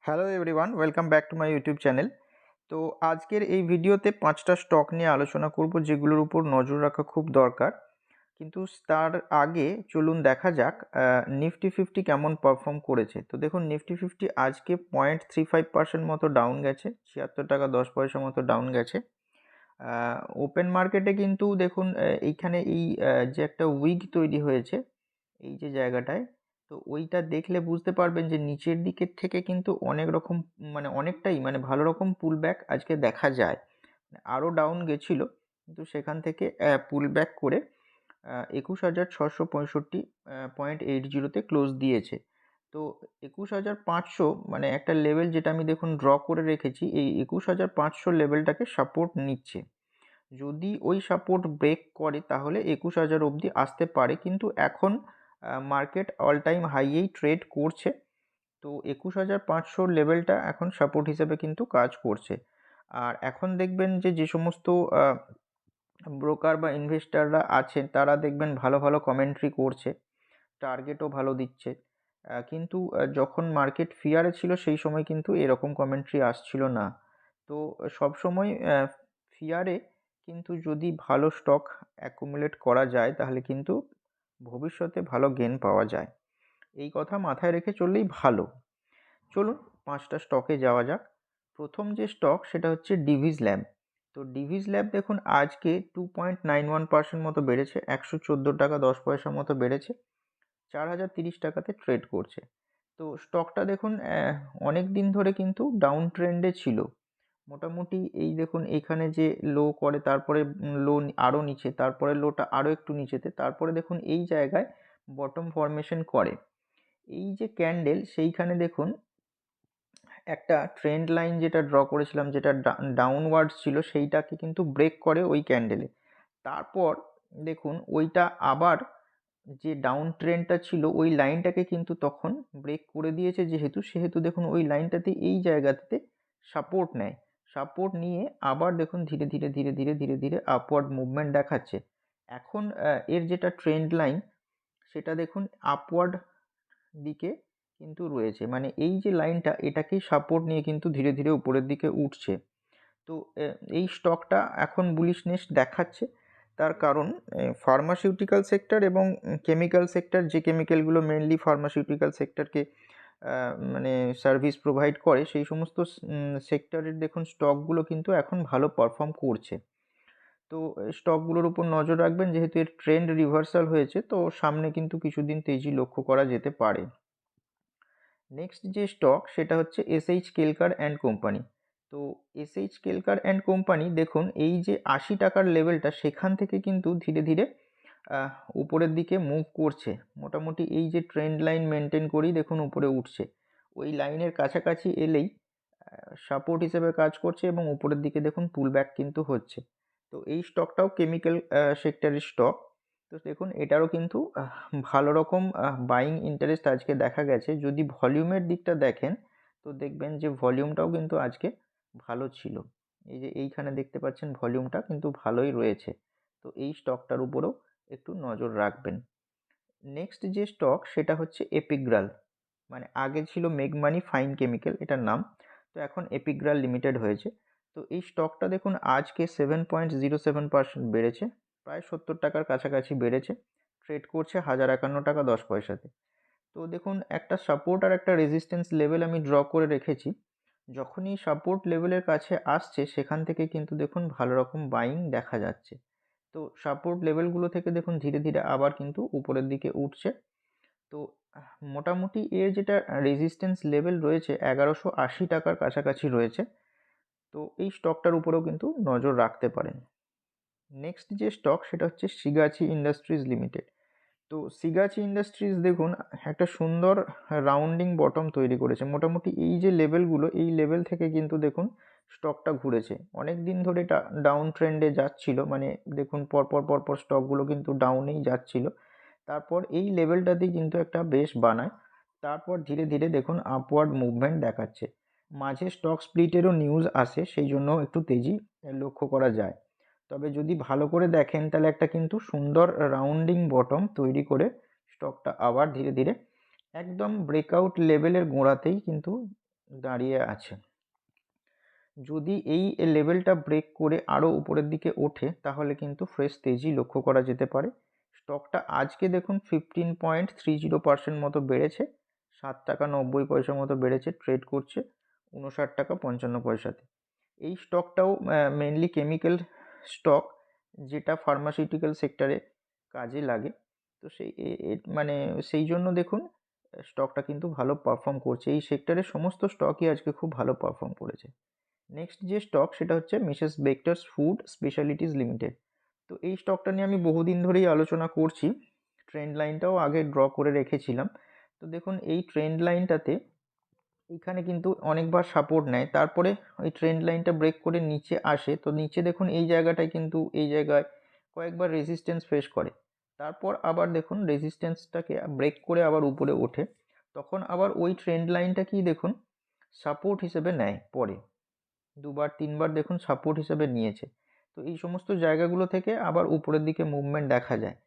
Hello everyone, welcome back to my YouTube channel. তো আজকের এই ভিডিওতে 5টা স্টক নিয়ে আলোচনা করব যেগুলোর উপর নজর রাখা খুব দরকার। কিন্তু তার আগে চলুন দেখা যাক নিফটি ফিফটি কেমন পারফর্ম করেছে। তো দেখুন, নিফটি ফিফটি আজকে 0.35% মতো ডাউন গেছে, 76 টাকা 10 পয়সা মতো ডাউন গেছে। ওপেন মার্কেটে কিন্তু দেখুন এইখানে যে একটা উইক তৈরি হয়েছে এই যে জায়গাটায়, তো ওইটা দেখলে বুঝতে পারবেন যে নিচের দিকের থেকে কিন্তু অনেক রকম অনেকটাই ভালো রকম পুল ব্যাক আজকে দেখা যায়। আরও ডাউন গেছিল, কিন্তু সেখান থেকে পুল ব্যাক করে 21,665.80-তে ক্লোজ দিয়েছে। তো 21,500 একটা লেভেল যেটা আমি দেখুন ড্র করে রেখেছি, এই 21,500 লেভেলটাকে সাপোর্ট নিচ্ছে। যদি ওই সাপোর্ট ব্রেক করে তাহলে 21,000 অবধি আসতে পারে, কিন্তু এখন মার্কেট অল টাইম হাইয়েই ট্রেড করছে। তো 21,500 লেভেলটা এখন সাপোর্ট হিসেবে কিন্তু কাজ করছে। আর এখন দেখবেন যে সমস্ত ব্রোকার বা ইনভেস্টাররা আছেন তারা দেখবেন ভালো ভালো কমেন্ট্রি করছে, টার্গেটও ভালো দিচ্ছে। কিন্তু যখন মার্কেট ফিয়ারে ছিল সেই সময় কিন্তু এরকম কমেন্ট্রি আসছিল না। তো সবসময় ফিয়ারে কিন্তু যদি ভালো স্টক অ্যাকুমুলেট করা যায় তাহলে কিন্তু ভবিষ্যতে ভালো গেন পাওয়া যায়। এই কথা মাথায় রেখে চললেই ভালো। চলুন 5টা স্টকে যাওয়া যাক। প্রথম যে স্টক সেটা হচ্ছে ডিভিস ল্যাব। তো ডিভিস ল্যাব দেখুন আজকে 2.91% মতো বেড়েছে, 114 টাকা 10 পয়সা মতো বেড়েছে, 4,030 টাকাতে ট্রেড করছে। তো স্টকটা দেখুন অনেক দিন ধরে কিন্তু ডাউন ট্রেন্ডে ছিল। মোটামুটি এই দেখুন এইখানে যে লো করে, তারপরে লো আরও নিচে, তারপরে লোটা আরও একটু নিচেতে, তারপরে দেখুন এই জায়গায় বটম ফরমেশন করে। এই যে ক্যান্ডেল, সেইখানে দেখুন একটা ট্রেন্ড লাইন যেটা ড্র করেছিলাম, যেটা ডাউনওয়ার্ডস ছিল, সেইটাকে কিন্তু ব্রেক করে ওই ক্যান্ডেলে। তারপর দেখুন ওইটা আবার যে ডাউন ট্রেন্ডটা ছিল ওই লাইনটাকে কিন্তু তখন ব্রেক করে দিয়েছে, সেহেতু দেখুন ওই লাইনটাতে এই জায়গাতে সাপোর্ট নেয়। সাপোর্ট নিয়ে আবার দেখুন ধীরে ধীরে ধীরে ধীরে ধীরে ধীরে আপওয়ার্ড মুভমেন্ট দেখাচ্ছে। এখন এর যেটা ট্রেন্ড লাইন সেটা দেখুন আপওয়ার্ড দিকে কিন্তু রয়েছে, এই যে লাইনটা এটাকেই সাপোর্ট নিয়ে কিন্তু ধীরে ধীরে উপরের দিকে উঠছে। তো এই স্টকটা এখন বুলিশনেস দেখাচ্ছে। তার কারণ ফার্মাসিউটিক্যাল সেক্টর এবং কেমিক্যাল সেক্টর, যে কেমিক্যালগুলো মেনলি ফার্মাসিউটিক্যাল সেক্টরকে সার্ভিস প্রোভাইড করে, সেই সমস্ত সেক্টরের দেখুন স্টকগুলো কিন্তু এখন ভালো পারফর্ম করছে। তো স্টকগুলোর উপর নজর রাখবেন, যেহেতু এর ট্রেন্ড রিভার্সাল হয়েছে, তো সামনে কিন্তু কিছুদিন তেজি লক্ষ্য করা যেতে পারে। নেক্সট যে স্টক সেটা হচ্ছে এসএইচ কেলকার অ্যান্ড কোম্পানি। তো এসএইচ কেলকার অ্যান্ড কোম্পানি দেখুন এই যে 80 টাকার লেভেলটা, সেখান থেকে কিন্তু ধীরে ধীরে উপরের দিকে মুভ করছে। মোটামুটি এই যে ট্রেন্ড লাইন মেনটেন করেই দেখুন উপরে উঠছে। ওই লাইনের কাছাকাছি এলেই সাপোর্ট হিসেবে কাজ করছে এবং উপরের দিকে দেখুন পুল ব্যাক কিন্তু হচ্ছে। তো এই স্টকটাও কেমিক্যাল সেক্টরের স্টক। তো দেখুন এটারও কিন্তু ভালো রকম বাইং ইন্টারেস্ট আজকে দেখা গেছে। যদি ভলিউমের দিকটা দেখেন তো দেখবেন যে ভলিউমটাও কিন্তু আজকে ভালো ছিল। এই যে এইখানে দেখতে পাচ্ছেন ভলিউমটা কিন্তু ভালোই রয়েছে। তো এই স্টকটার উপরেও একটু নজর রাখবেন। নেক্সট যে স্টক সেটা হচ্ছে এপিগ্রাল, আগে ছিল মেগমানি ফাইন কেমিক্যাল এটার নাম, তো এখন এপিগ্রাল লিমিটেড হয়েছে। তো এই স্টকটা দেখুন আজকে 7.07% বেড়েছে, প্রায় 70 টাকার কাছাকাছি বেড়েছে, ট্রেড করছে 1,051 টাকা 10 পয়সাতে। তো দেখুন একটা সাপোর্ট আর একটা রেজিস্ট্যান্স লেভেল আমি ড্র করে রেখেছি। যখনই সাপোর্ট লেভেলের কাছে আসছে সেখান থেকে কিন্তু দেখুন ভালো রকম বাইং দেখা যাচ্ছে। তো সাপোর্ট লেভেলগুলো থেকে দেখুন ধীরে ধীরে আবার কিন্তু উপরের দিকে উঠছে। তো মোটামুটি এর যেটা রেজিস্ট্যান্স লেভেল রয়েছে 1,180 টাকার কাছাকাছি রয়েছে। তো এই স্টকটার উপরেও কিন্তু নজর রাখতে পারেন। নেক্সট যে স্টক সেটা হচ্ছে সিগাচি ইন্ডাস্ট্রিজ লিমিটেড। তো সিগাচি ইন্ডাস্ট্রিজ দেখুন একটা সুন্দর রাউন্ডিং বটম তৈরি করেছে। মোটামুটি এই যে লেভেলগুলো, এই লেভেল থেকে কিন্তু দেখুন স্টকটা ঘুরেছে। অনেক দিন ধরে এটা ডাউন ট্রেন্ডে যাচ্ছিল, দেখুন পরপর পরপর স্টকগুলো কিন্তু ডাউনেই যাচ্ছিল। তারপর এই লেভেলটাতেই কিন্তু একটা বেশ বানায়, তারপর ধীরে ধীরে দেখুন আপওয়ার্ড মুভমেন্ট দেখাচ্ছে। মাঝে স্টক স্প্লিটেরও নিউজ আসে, সেই জন্য একটু তেজি লক্ষ্য করা যায়। তবে যদি ভালো করে দেখেন তাহলে একটা কিন্তু সুন্দর রাউন্ডিং বটম তৈরি করে স্টকটা আবার ধীরে ধীরে একদম ব্রেকআউট লেভেলের গোড়াতেই কিন্তু দাঁড়িয়ে আছে। যদি এই লেভেলটা ব্রেক করে আরও উপরের দিকে ওঠে তাহলে কিন্তু ফ্রেশ তেজি লক্ষ্য করা যেতে পারে। স্টকটা আজকে দেখুন 15.30% মতো বেড়েছে, 7 টাকা 90 পয়সা মতো বেড়েছে, ট্রেড করছে 59 টাকা 55 পয়সাতে। এই স্টকটাও মেনলি কেমিক্যাল স্টক, যেটা ফার্মাসিউটিক্যাল সেক্টরে কাজে লাগে। তো মানে সেই জন্য দেখুন স্টকটা কিন্তু ভালো পারফর্ম করছে। এই সেক্টরের সমস্ত স্টকই আজকে খুব ভালো পারফর্ম করেছে। নেক্সট যে স্টক সেটা হচ্ছে মিসেস বেক্টার্স ফুড স্পেশালিটিস লিমিটেড। তো এই স্টকটা নিয়ে আমি বহুদিন ধরেই আলোচনা করছি, ট্রেন্ড লাইনটাও আগে ড্র করে রেখেছিলাম। তো দেখুন এই ট্রেন্ড লাইনটাতে এখানে কিন্তু অনেকবার সাপোর্ট নেয়, তারপরে ওই ট্রেন্ড লাইনটা ব্রেক করে নিচে আসে। তো নিচে দেখুন এই জায়গাটায় কিন্তু এই জায়গায় কয়েকবার রেজিস্ট্যান্স ফেস করে, তারপর আবার দেখুন রেজিস্ট্যান্সটাকে ব্রেক করে আবার উপরে ওঠে, তখন আবার ওই ট্রেন্ড লাইনটাকেই দেখুন সাপোর্ট হিসেবে নেয়, পরে দুবার তিনবার দেখুন সাপোর্ট হিসেবে নিয়েছে। তো এই সমস্ত জায়গাগুলো থেকে আবার উপরের দিকে মুভমেন্ট দেখা যায়।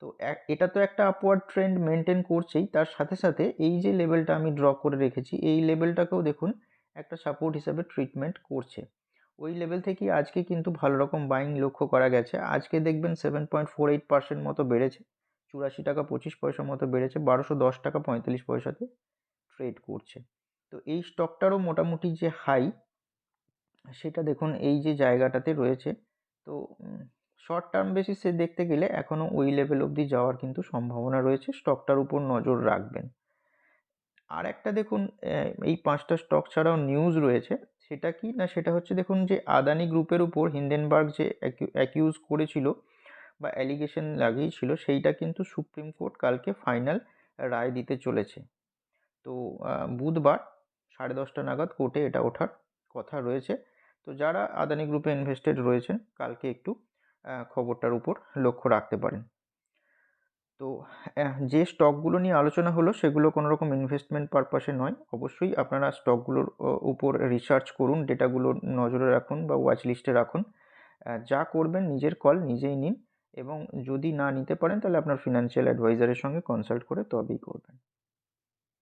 তো এটা তো একটা আপওয়ার্ড ট্রেন্ড মেনটেন করছেই, তার সাথে সাথে এই যে লেভেলটা আমি ড্র করে রেখেছি এই লেভেলটাকেও দেখুন একটা সাপোর্ট হিসেবে ট্রিটমেন্ট করছে। ওই লেভেল থেকেই আজকে কিন্তু ভালো রকম বাইং লক্ষ্য করা গেছে। আজকে দেখবেন 7.48% মতো বেড়েছে, 84 টাকা 25 পয়সা মতো বেড়েছে, 1210 টাকা 45 পয়সাতে ট্রেড করছে। তো এই স্টকটারও মোটামুটি যে হাই সেটা দেখুন এই যে জায়গাটাতে রয়েছে। তো শর্ট টার্ম বেসিসে দেখতে গেলে এখনও ওই লেভেল অবধি যাওয়ার কিন্তু সম্ভাবনা রয়েছে, স্টকটার উপর নজর রাখবেন। আর একটা দেখুন এই 5টা স্টক ছাড়াও নিউজ রয়েছে, সেটা কি না সেটা হচ্ছে দেখুন যে আদানি গ্রুপের উপর হিন্ডেনবার্গ যে অ্যাকিউজ করেছিল বা অ্যালিগেশন লাগিয়েছিল, সেইটা কিন্তু সুপ্রিম কোর্ট কালকে ফাইনাল রায় দিতে চলেছে। তো বুধবার 10:30 নাগাদ কোর্টে এটা ওঠার কথা রয়েছে। তো যারা আদানি গ্রুপে ইনভেস্টেড রয়েছেন কালকে একটু খবরটার উপর লক্ষ্য রাখতে পারেন। তো যে স্টকগুলো নিয়ে আলোচনা হলো সেগুলো কোনো রকম ইনভেস্টমেন্ট পারপাসে নয়। অবশ্যই আপনারা স্টকগুলোর উপর রিসার্চ করুন, ডেটাগুলো নজরে রাখুন বা ওয়াচ লিস্টে রাখুন। যা করবেন নিজের কল নিজেই নিন, এবং যদি না নিতে পারেন তাহলে আপনার ফিনান্সিয়াল অ্যাডভাইজারের সঙ্গে কনসাল্ট করে তবেই করবেন।